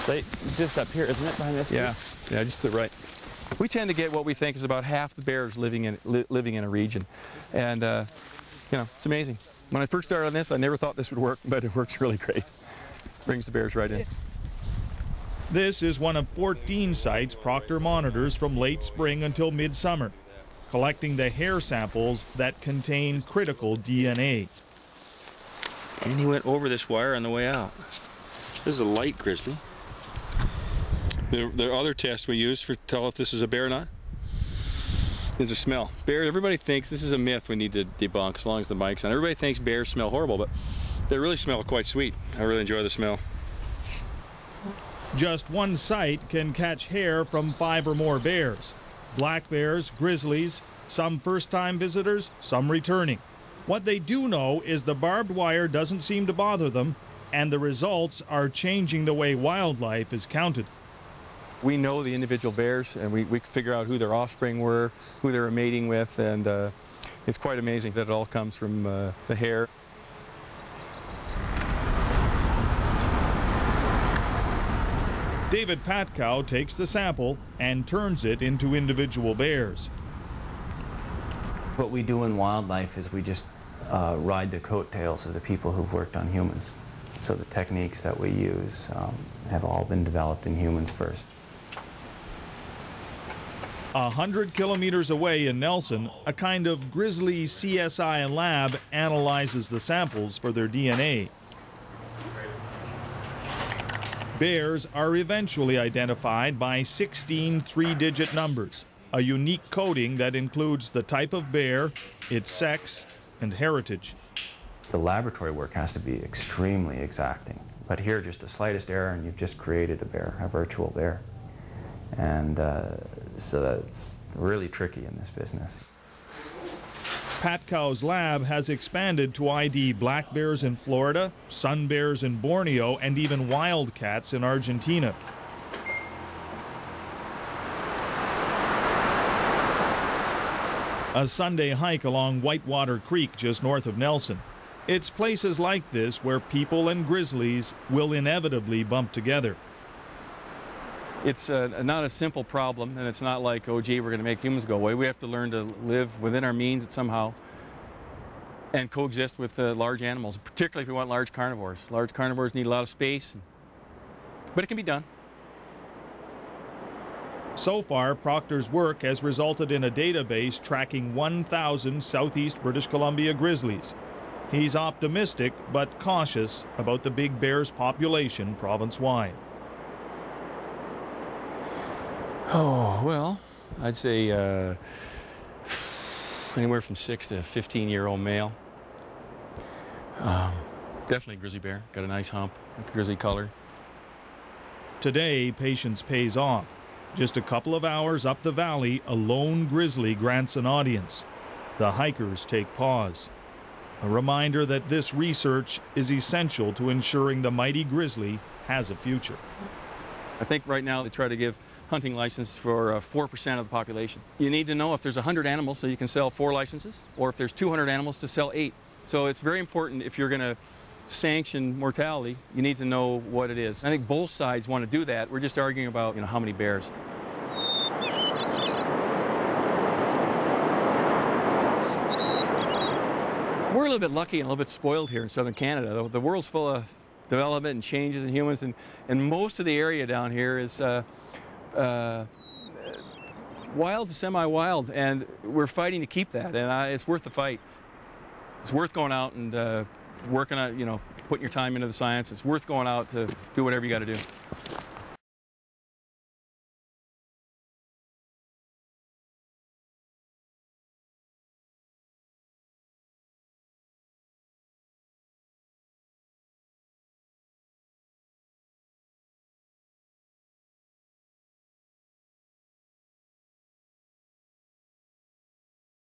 site is just up here, isn't it, behind this? Yeah, just to the right. We tend to get what we think is about half the bears living in a region, and you know, it's amazing. When I first started on this, I never thought this would work, but it works really great. Brings the bears right in. This is one of 14 sites Proctor monitors from late spring until midsummer, collecting the hair samples that contain critical DNA. And he went over this wire on the way out. This is a light grizzly. The other test we use to tell if this is a bear or not is the smell. Bear, everybody thinks this is a myth we need to debunk as long as the mic's on. Everybody thinks bears smell horrible, but they really smell quite sweet. I really enjoy the smell. Just one site can catch hair from 5 or more bears. Black bears, grizzlies, some first-time visitors, some returning. What they do know is the barbed wire doesn't seem to bother them, and the results are changing the way wildlife is counted. We know the individual bears, and we can figure out who their offspring were, who they were mating with, and it's quite amazing that it all comes from the hair. David Patkow takes the sample and turns it into individual bears. What we do in wildlife is we just ride the coattails of the people who've worked on humans. So the techniques that we use have all been developed in humans first. 100 kilometers away in Nelson, a kind of Grizzly CSI lab analyzes the samples for their DNA. Bears are eventually identified by 16 three-digit numbers, a unique coding that includes the type of bear, its sex, and heritage. The laboratory work has to be extremely exacting, but here just the slightest error and you've just created a bear, a virtual bear. And so that's really tricky in this business. Patkow's lab has expanded to ID black bears in Florida, sun bears in Borneo, and even wildcats in Argentina. A Sunday hike along Whitewater Creek just north of Nelson. It's places like this where people and grizzlies will inevitably bump together. It's not a simple problem, and it's not like, oh gee, we're going to make humans go away. We have to learn to live within our means somehow and coexist with large animals, particularly if we want large carnivores. Large carnivores need a lot of space, but it can be done. So far, Proctor's work has resulted in a database tracking 1,000 southeast British Columbia grizzlies. He's optimistic but cautious about the big bear's population province-wide. Oh, well, I'd say anywhere from 6 to 15-year-old male. Definitely a grizzly bear. Got a nice hump with the grizzly color. Today, patience pays off. Just a couple of hours up the valley, a lone grizzly grants an audience. The hikers take pause. A reminder that this research is essential to ensuring the mighty grizzly has a future. I think right now they try to give hunting license for 4% of the population. You need to know if there's 100 animals so you can sell 4 licenses, or if there's 200 animals to sell 8. So it's very important if you're going to sanction mortality, you need to know what it is. I think both sides want to do that. We're just arguing about, you know, how many bears. We're a little bit lucky and a little bit spoiled here in southern Canada. The world's full of development and changes in humans, and most of the area down here is wild to semi-wild, and we're fighting to keep that, and it's worth the fight. It's worth going out and working on, you know, putting your time into the science. It's worth going out to do whatever you got to do.